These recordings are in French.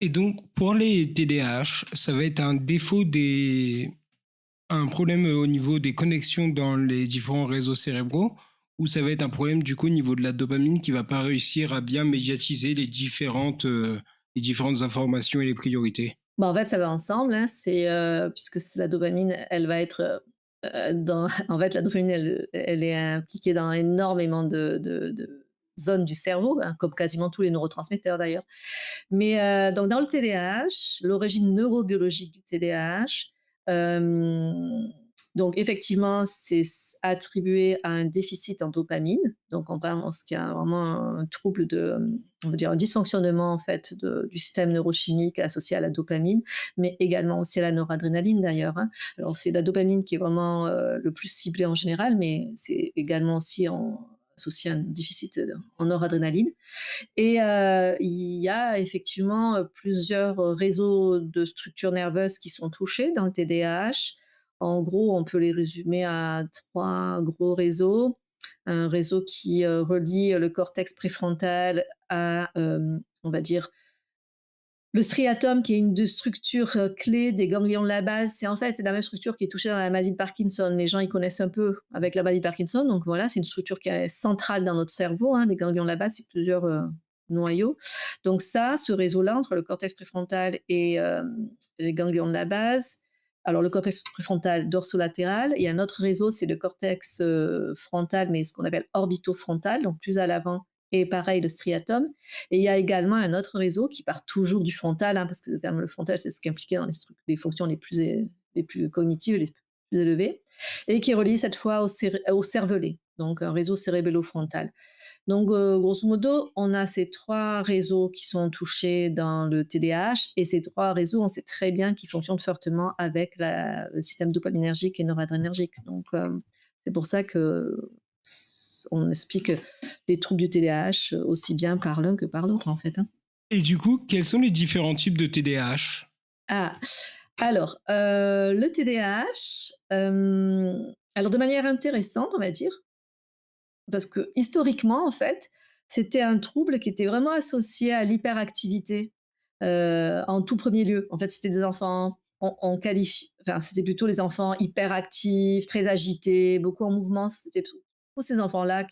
Et donc, pour les TDAH, ça va être un défaut des un problème, au niveau des connexions dans les différents réseaux cérébraux ou ça va être un problème, du coup, au niveau de la dopamine qui va pas réussir à bien médiatiser les différentes informations et les priorités? Bah, en fait, ça va ensemble, hein, puisque c'est la dopamine, elle va être, dans en fait, la dopamine, elle est impliquée dans énormément de zones du cerveau, hein, comme quasiment tous les neurotransmetteurs d'ailleurs. Mais, donc dans le TDAH, l'origine neurobiologique du TDAH, hem, donc effectivement, c'est attribué à un déficit en dopamine. Donc on pense qu'il y a vraiment un trouble on va dire un dysfonctionnement en fait du système neurochimique associé à la dopamine, mais également aussi à la noradrénaline d'ailleurs, hein. Alors c'est la dopamine qui est vraiment, le plus ciblée en général, mais c'est également aussi associé à un déficit, en noradrénaline. Et il y a effectivement, plusieurs réseaux de structures nerveuses qui sont touchés dans le TDAH. En gros, on peut les résumer à 3 gros réseaux. Un réseau qui, relie le cortex préfrontal à, on va dire, le striatum qui est une des structures, clés des ganglions de la base. C'est la même structure qui est touchée dans la maladie de Parkinson. Les gens, ils connaissent un peu avec la maladie de Parkinson, donc voilà, c'est une structure qui est centrale dans notre cerveau, hein. Les ganglions de la base, c'est plusieurs, noyaux. Donc ça, ce réseau-là, entre le cortex préfrontal et les ganglions de la base, alors le cortex préfrontal dorsolatéral, il y a un autre réseau, c'est le cortex, frontal, mais ce qu'on appelle orbitofrontal, donc plus à l'avant, et pareil le striatum. Et il y a également un autre réseau qui part toujours du frontal, hein, parce que quand même, le frontal, c'est ce qui est impliqué dans les fonctions les plus cognitives, les plus élevées, et qui est relié cette fois au cervelet, donc un réseau cérébello-frontal. Donc, grosso modo, on a ces trois réseaux qui sont touchés dans le TDAH, et ces trois réseaux, on sait très bien qu'ils fonctionnent fortement avec le système dopaminergique et noradrénergique. Donc, c'est pour ça que on explique les troubles du TDAH aussi bien par l'un que par l'autre, en fait, hein. Et du coup, quels sont les différents types de TDAH? Ah, alors, le TDAH, alors de manière intéressante, on va dire, parce que historiquement, en fait, c'était un trouble qui était vraiment associé à l'hyperactivité, en tout premier lieu. En fait, c'était des enfants, on qualifie, enfin, c'était plutôt les enfants hyperactifs, très agités, beaucoup en mouvement. C'était tous ces enfants-là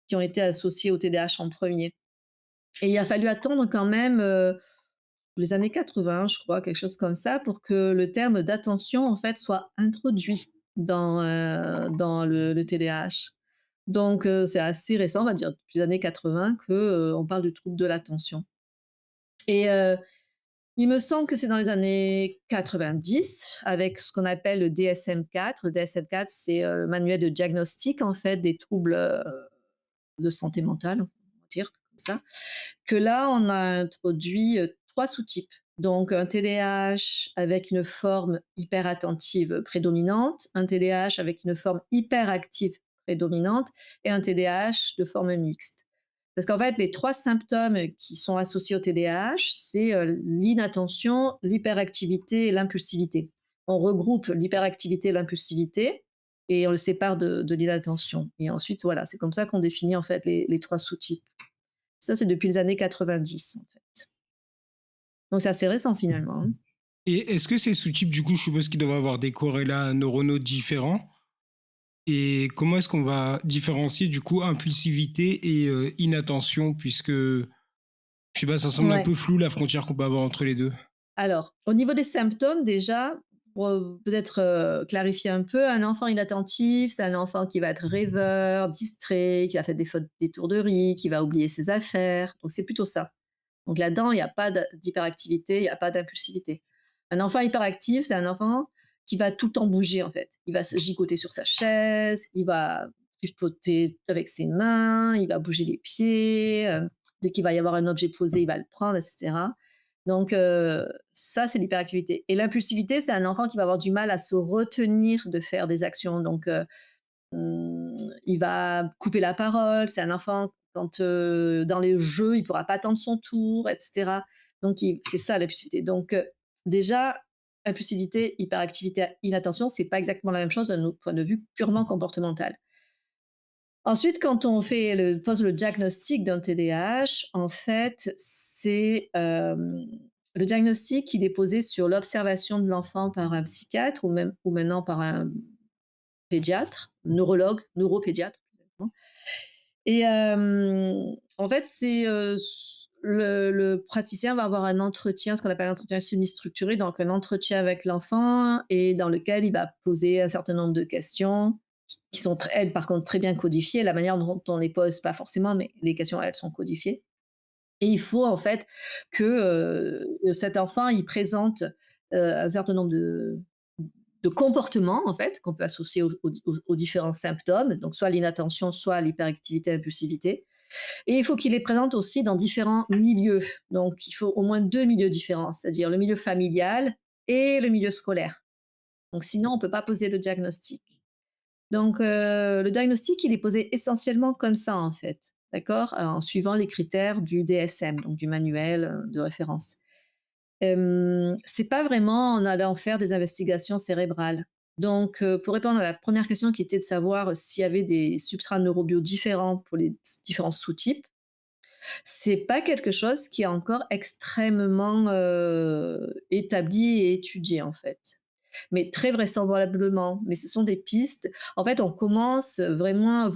qui ont été associés au TDAH en premier. Et il a fallu attendre quand même, les années 80, je crois, quelque chose comme ça, pour que le terme d'attention, en fait, soit introduit dans le TDAH. Donc, c'est assez récent, on va dire depuis les années 80 que, on parle de trouble de l'attention. Et il me semble que c'est dans les années 90 avec ce qu'on appelle le DSM-4. Le DSM-4, c'est, le manuel de diagnostic, en fait, des troubles, de santé mentale, on va dire comme ça, que là, on a introduit 3 sous-types. Donc un TDAH avec une forme hyperattentive prédominante, un TDAH avec une forme hyperactive prédominante et un TDAH de forme mixte. Parce qu'en fait, les 3 symptômes qui sont associés au TDAH, c'est, l'inattention, l'hyperactivité et l'impulsivité. On regroupe l'hyperactivité et l'impulsivité et on le sépare de l'inattention. Et ensuite, voilà, c'est comme ça qu'on définit en fait les 3 sous-types. Ça, c'est depuis les années 90, en fait. Donc c'est assez récent finalement, hein. Et est-ce que ces sous-types, du coup, je suppose qu'ils doivent avoir des corrélats neuronaux différents? Et comment est-ce qu'on va différencier, du coup, impulsivité et inattention? Puisque, je sais pas, ça semble un Ouais. peu flou la frontière qu'on peut avoir entre les deux. Alors, au niveau des symptômes déjà, pour, peut-être, clarifier un peu, un enfant inattentif, c'est un enfant qui va être rêveur, distrait, qui va faire des fautes d'étourderie, qui va oublier ses affaires, donc c'est plutôt ça. Donc là-dedans, il y a pas d'hyperactivité, il y a pas d'impulsivité. Un enfant hyperactif, c'est un enfant qui va tout le temps bouger en fait. Il va se gigoter sur sa chaise, il va tripoter avec ses mains, il va bouger les pieds, dès qu'il va y avoir un objet posé, il va le prendre, et cetera. Donc ça, c'est l'hyperactivité. Et l'impulsivité, c'est un enfant qui va avoir du mal à se retenir de faire des actions. Donc Mmh, il va couper la parole, c'est un enfant quand, dans les jeux, il pourra pas attendre son tour, et cetera. Donc il c'est ça l'impulsivité. Donc déjà, impulsivité, hyperactivité, inattention, c'est pas exactement la même chose d'un autre point de vue purement comportemental. Ensuite, quand on pose le diagnostic d'un TDAH, en fait, c'est, Le diagnostic, il est posé sur l'observation de l'enfant par un psychiatre ou maintenant par un pédiatre, neurologue, neuropédiatre exactement. Et en fait, c'est, le praticien va avoir un entretien, ce qu'on appelle un entretien semi-structuré, donc un entretien avec l'enfant et dans lequel il va poser un certain nombre de questions qui sont très elles, par contre, très bien codifiées. La manière dont on les pose, pas forcément, mais les questions, elles, sont codifiées. Et il faut en fait que, cet enfant, il présente, un certain nombre de comportements en fait, qu'on peut associer aux différents symptômes, donc soit l'inattention, soit l'hyperactivité, impulsivité. Et il faut qu'il les présente aussi dans différents milieux. Donc il faut au moins 2 milieux différents, c'est-à-dire le milieu familial et le milieu scolaire. Donc sinon on peut pas poser le diagnostic. Donc le diagnostic, il est posé essentiellement comme ça en fait, d'accord? En suivant les critères du DSM, donc du manuel, de référence. C'est pas vraiment en allant faire des investigations cérébrales. Donc pour répondre à la première question qui était de savoir s'il y avait des substrats neurobio différents pour les différents sous-types, c'est pas quelque chose qui est encore extrêmement, établi et étudié en fait. Mais très vraisemblablement, mais ce sont des pistes. En fait, on commence vraiment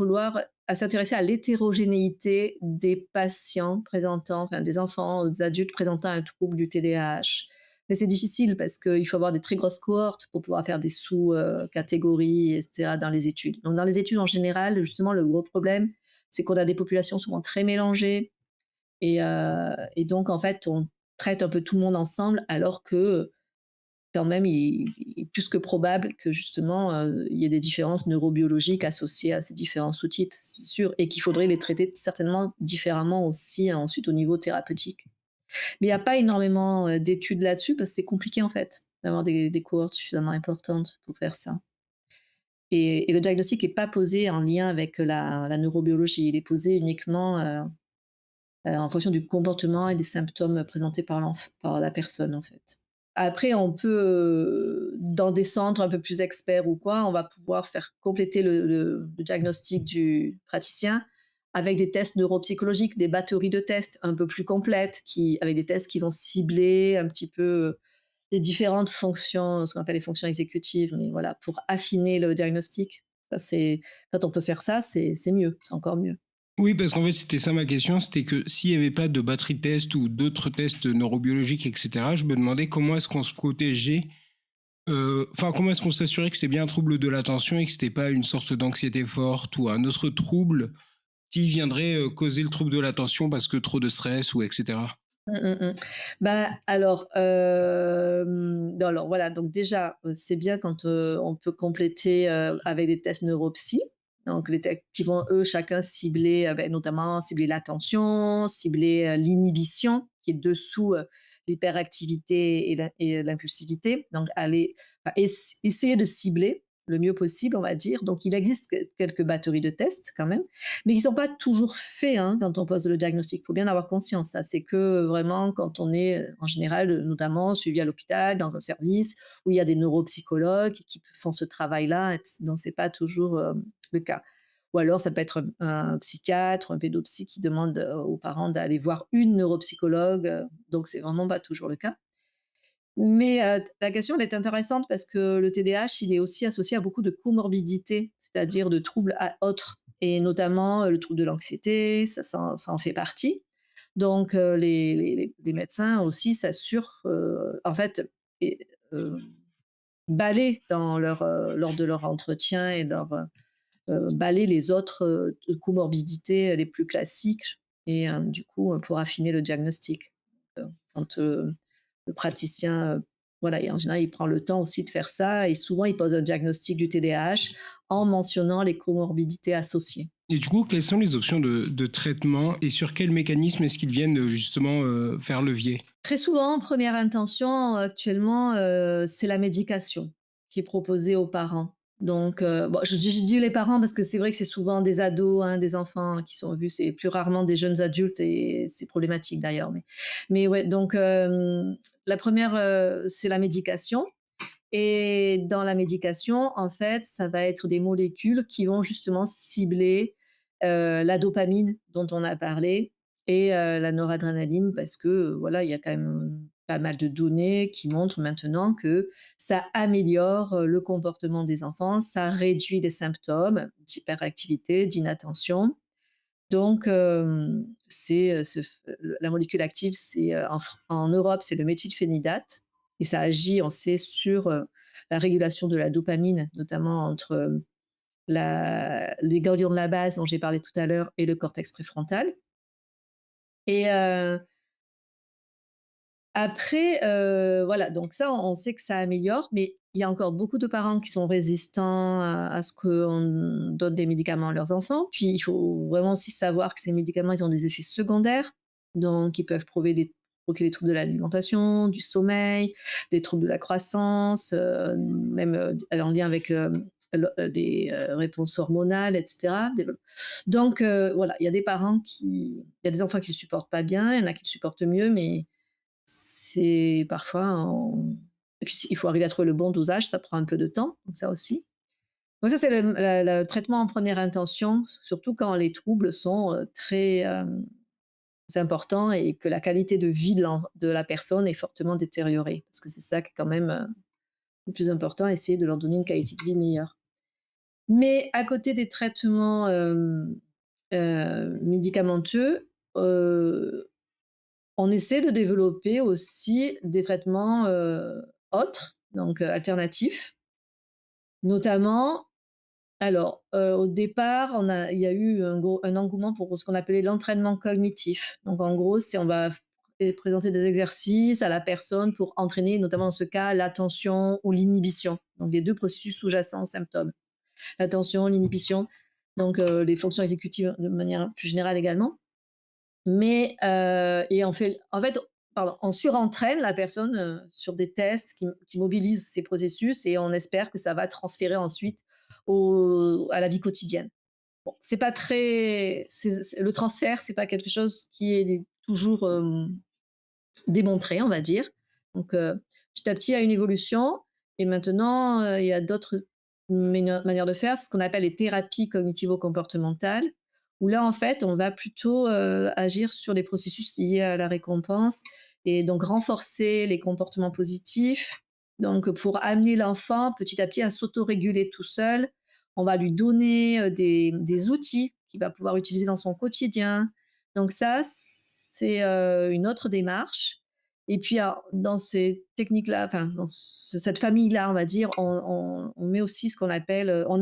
à s'intéresser à l'hétérogénéité des patients présentant, enfin des enfants ou des adultes présentant un trouble du TDAH. Mais c'est difficile parce qu'il faut avoir des très grosses cohortes pour pouvoir faire des sous-catégories, et cetera, dans les études. Donc dans les études en général, justement, le gros problème, c'est qu'on a des populations souvent très mélangées et donc en fait, on traite un peu tout le monde ensemble alors que, quand même, il est plus que probable que justement, il y ait des différences neurobiologiques associées à ces différents sous-types, c'est sûr, et qu'il faudrait les traiter certainement différemment aussi ensuite au niveau thérapeutique. Mais il y a pas énormément, d'études là-dessus parce que c'est compliqué en fait, d'avoir des cohortes suffisamment importantes pour faire ça. Et le diagnostic est pas posé en lien avec la neurobiologie, il est posé uniquement, en fonction du comportement et des symptômes présentés par la personne en fait. Après, on peut, dans des centres un peu plus experts ou quoi, on va pouvoir faire compléter le diagnostic du praticien avec des tests neuropsychologiques, des batteries de tests un peu plus complètes, avec des tests qui vont cibler un petit peu les différentes fonctions, ce qu'on appelle les fonctions exécutives, mais voilà, pour affiner le diagnostic. Ça, quand on peut faire ça, c'est mieux, c'est encore mieux. Oui, parce qu'en fait, c'était ça ma question, c'était que s'il n'y avait pas de batterie de test ou d'autres tests neurobiologiques, etc., je me demandais comment est-ce qu'on se protégeait, enfin, comment est-ce qu'on s'assurait que c'était bien un trouble de l'attention et que c'était pas une sorte d'anxiété forte ou un autre trouble qui viendrait causer le trouble de l'attention parce que trop de stress ou etc. Mmh, mmh, mmh. Bah, alors voilà, donc déjà, c'est bien quand, on peut compléter, avec des tests neuropsy. Donc les tests qui vont, eux, chacun cibler, notamment cibler l'attention, cibler, l'inhibition qui est dessous, l'hyperactivité et l'impulsivité. Donc aller enfin essayer de cibler le mieux possible, on va dire. Donc il existe quelques batteries de tests quand même, mais qui sont pas toujours faits, hein, quand on pose le diagnostic. Il faut bien avoir conscience. Ça, c'est que vraiment quand on est, en général, notamment suivi à l'hôpital, dans un service où il y a des neuropsychologues qui font ce travail-là, donc c'est pas toujours le cas. Ou alors ça peut être un psychiatre, un pédopsie qui demande aux parents d'aller voir une neuropsychologue, donc c'est vraiment pas toujours le cas. Mais la question, elle est intéressante parce que le TDAH, il est aussi associé à beaucoup de comorbidités, c'est-à-dire de troubles autres et notamment, le trouble de l'anxiété, ça en fait partie. Donc les médecins aussi s'assurent, en fait et balaient lors de leur entretien et balaient les autres, comorbidités les plus classiques et du coup, pour affiner le diagnostic. Quand, le praticien, voilà et en général, il prend le temps aussi de faire ça et souvent il pose un diagnostic du TDAH en mentionnant les comorbidités associées. Et du coup, quelles sont les options de traitement et sur quel mécanisme est-ce qu'ils viennent justement faire levier? Très souvent, première intention actuellement, c'est la médication qui est proposée aux parents. Donc bon, je dis les parents parce que c'est vrai que c'est souvent des ados, hein, des enfants qui sont vus, c'est plus rarement des jeunes adultes et c'est problématique d'ailleurs. Mais ouais, donc la première, c'est la médication et dans la médication, en fait, ça va être des molécules qui vont justement cibler, la dopamine dont on a parlé et la noradrénaline parce que, voilà, il y a quand même, pas mal de données qui montrent maintenant que ça améliore le comportement des enfants, ça réduit les symptômes d'hyperactivité, d'inattention. Donc, la molécule active, c'est en Europe, c'est le méthylphénidate et ça agit, on sait, sur la régulation de la dopamine, notamment entre les ganglions de la base dont j'ai parlé tout à l'heure et le cortex préfrontal. Et après, voilà, donc ça, on sait que ça améliore, mais il y a encore beaucoup de parents qui sont résistants à ce qu'on donne des médicaments à leurs enfants. Puis il faut vraiment aussi savoir que ces médicaments, ils ont des effets secondaires, donc ils peuvent provoquer des troubles de l'alimentation, du sommeil, des troubles de la croissance, même en lien avec des réponses hormonales, etc. Donc voilà, il y a des parents il y a des enfants qui ne le supportent pas bien, il y en a qui le supportent mieux, mais c'est parfois on et puis il faut arriver à trouver le bon dosage, ça prend un peu de temps, donc ça aussi. Donc ça, c'est le traitement en première intention, surtout quand les troubles sont, très, importants et que la qualité de vie de la personne est fortement détériorée. Parce que c'est ça qui est quand même, le plus important, essayer de leur donner une qualité de vie meilleure. Mais à côté des traitements, médicamenteux, on essaie de développer aussi des traitements, autres, donc alternatifs. Notamment, alors, au départ, il y a eu un engouement pour ce qu'on appelait l'entraînement cognitif. Donc en gros, c'est on va présenter des exercices à la personne pour entraîner, notamment dans ce cas, l'attention ou l'inhibition. Donc les 2 processus sous-jacents aux symptômes. L'attention, l'inhibition, donc les fonctions exécutives de manière plus générale également. Mais et en fait, pardon, on surentraîne la personne, sur des tests qui mobilisent ces processus et on espère que ça va transférer ensuite à la vie quotidienne. Bon, c'est pas très c'est le transfert, c'est pas quelque chose qui est toujours, démontré, on va dire. Donc petit à petit, il y a une évolution et maintenant, il y a d'autres manières de faire, c'est ce qu'on appelle les thérapies cognitivo-comportementales, où là, en fait, on va plutôt, agir sur les processus liés à la récompense et donc renforcer les comportements positifs. Donc pour amener l'enfant petit à petit à s'autoréguler tout seul, on va lui donner, des outils qu'il va pouvoir utiliser dans son quotidien. Donc ça, c'est, une autre démarche et puis alors dans ces techniques-là, enfin dans cette famille-là, on va dire, on met aussi ce qu'on appelle, on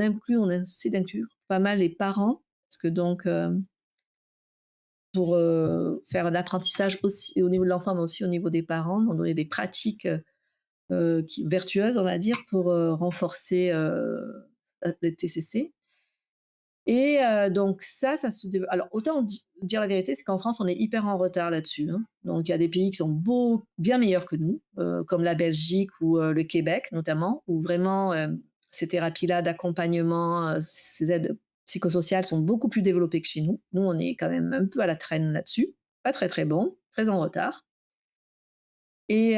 essaie d'inclure pas mal les parents parce que donc, pour, faire de l'apprentissage aussi au niveau de l'enfant, mais aussi au niveau des parents, on donner des pratiques, vertueuses, on va dire, pour, renforcer, les TCC. Et donc ça se développe. Alors autant dire la vérité, c'est qu'en France, on est hyper en retard là-dessus, hein. Donc il y a des pays qui sont bien meilleurs que nous, comme la Belgique ou le Québec notamment, où vraiment, ces thérapies-là d'accompagnement, ces aides psychosociales sont beaucoup plus développées que chez nous. Nous, on est quand même un peu à la traîne là-dessus, pas très, très bon, très en retard. Et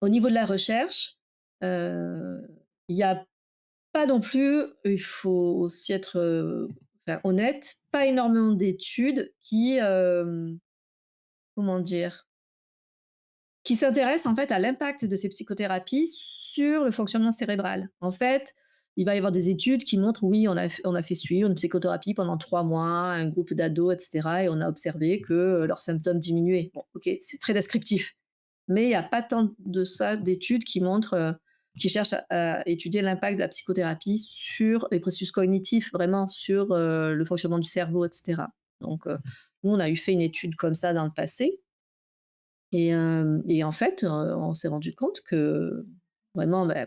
au niveau de la recherche, il y a pas non plus, il faut aussi être, enfin honnête, pas énormément d'études comment dire? Qui s'intéressent en fait à l'impact de ces psychothérapies sur le fonctionnement cérébral. En fait, il va y avoir des études qui montrent, oui, on a fait suivre une psychothérapie pendant 3 mois, un groupe d'ados et cetera et on a observé que, leurs symptômes diminuaient. Bon, OK, c'est très descriptif, mais il y a pas tant de ça d'études qui montrent, qui cherchent à étudier l'impact de la psychothérapie sur les processus cognitifs, vraiment sur, le fonctionnement du cerveau et cetera. Donc, nous, on a eu fait une étude comme ça dans le passé et en fait, on s'est rendu compte que vraiment, bah,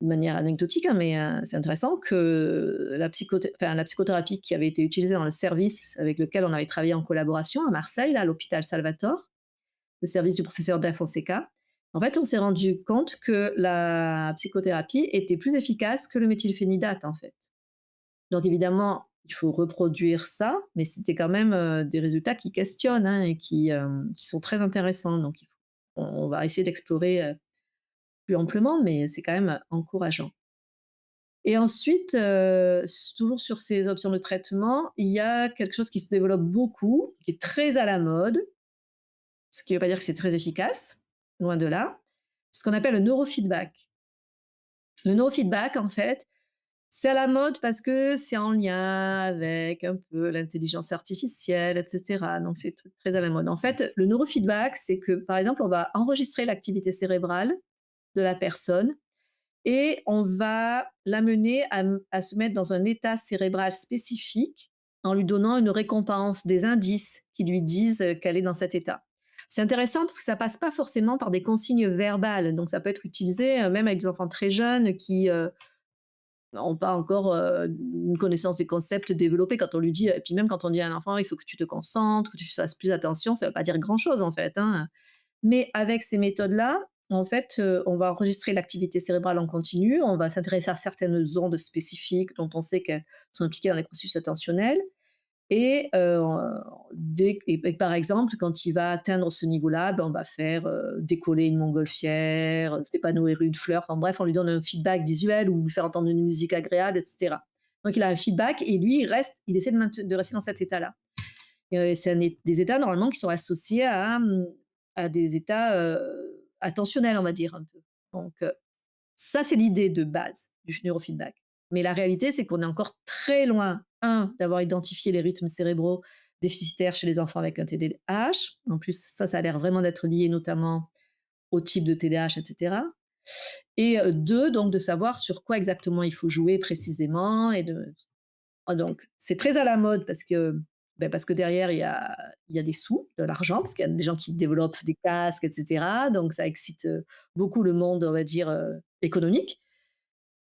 de manière anecdotique, hein, mais c'est intéressant que la psychothérapie qui avait été utilisée dans le service avec lequel on avait travaillé en collaboration à Marseille, là, à l'hôpital Salvatore, le service du professeur Da Fonseca. En fait, on s'est rendu compte que la psychothérapie était plus efficace que le méthylphénidate, en fait. Donc évidemment, il faut reproduire ça, mais c'était quand même, des résultats qui questionnent, hein, et qui sont très intéressants. Donc on va essayer d'explorer, plus amplement, mais c'est quand même encourageant. Et ensuite, toujours sur ces options de traitement, il y a quelque chose qui se développe beaucoup, qui est très à la mode, ce qui ne veut pas dire que c'est très efficace, loin de là. Ce qu'on appelle le neurofeedback. Le neurofeedback, en fait, c'est à la mode parce que c'est en lien avec un peu l'intelligence artificielle, et cetera. Donc c'est très à la mode. En fait, le neurofeedback, c'est que, par exemple, on va enregistrer l'activité cérébrale de la personne et on va l'amener à se mettre dans un état cérébral spécifique en lui donnant une récompense, des indices qui lui disent qu'elle est dans cet état. C'est intéressant parce que ça passe pas forcément par des consignes verbales, donc ça peut être utilisé même avec des enfants très jeunes qui n'ont pas encore une connaissance des concepts développés. Quand on lui dit, et puis même quand on dit à un enfant, il faut que tu te concentres, que tu fasses plus attention, ça ne veut pas dire grand-chose en fait, hein. Mais avec ces méthodes-là, en fait, on va enregistrer l'activité cérébrale en continu, on va s'intéresser à certaines ondes spécifiques dont on sait qu'elles sont impliquées dans les processus attentionnels et par exemple, quand il va atteindre ce niveau-là, ben, on va faire, décoller une montgolfière, s'épanouir une fleur, enfin bref, on lui donne un feedback visuel ou lui faire entendre une musique agréable et cetera. Donc il a un feedback et lui, il essaie de rester dans cet état-là. Et c'est des états normalement qui sont associés à des états, attentionnels, on va dire un peu. Donc ça, c'est l'idée de base du neurofeedback. Mais la réalité, c'est qu'on est encore très loin, un, d'avoir identifié les rythmes cérébraux déficitaires chez les enfants avec un TDAH. En plus, ça a l'air vraiment d'être lié notamment au type de TDAH, et cetera. Et 2, donc de savoir sur quoi exactement il faut jouer précisément donc, c'est très à la mode parce que derrière, il y a des sous, de l'argent, parce qu'il y a des gens qui développent des casques, et cetera. Donc, ça excite beaucoup le monde, on va dire, économique.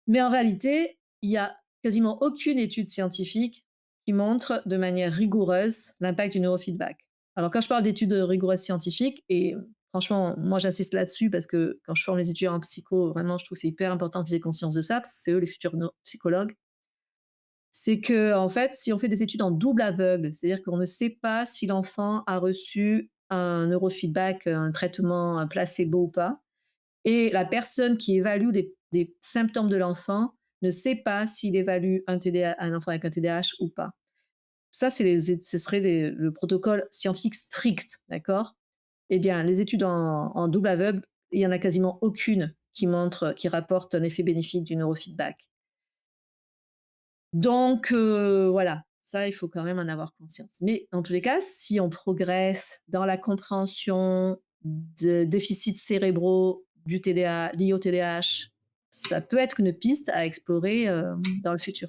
Mais en réalité, il y a quasiment aucune étude scientifique qui montre de manière rigoureuse l'impact du neurofeedback. Alors, quand je parle d'études rigoureuses scientifiques, et franchement, moi j'insiste là-dessus parce que quand je forme les étudiants en psycho, vraiment, je trouve que c'est hyper important qu'ils aient conscience de ça, parce que c'est eux les futurs psychologues. C'est que, en fait, si on fait des études en double aveugle, c'est-à-dire qu'on ne sait pas si l'enfant a reçu un neurofeedback, un traitement, un placebo ou pas, et la personne qui évalue les symptômes de l'enfant ne sait pas s'il évalue un enfant avec un TDAH ou pas. Ça, ce serait le protocole scientifique strict, d'accord? Eh bien, les études en double aveugle, il y en a quasiment aucune qui rapporte un effet bénéfique du neurofeedback. Donc voilà, ça, il faut quand même en avoir conscience. Mais dans tous les cas, si on progresse dans la compréhension de déficits cérébraux liés au TDAH, ça peut être une piste à explorer, dans le futur.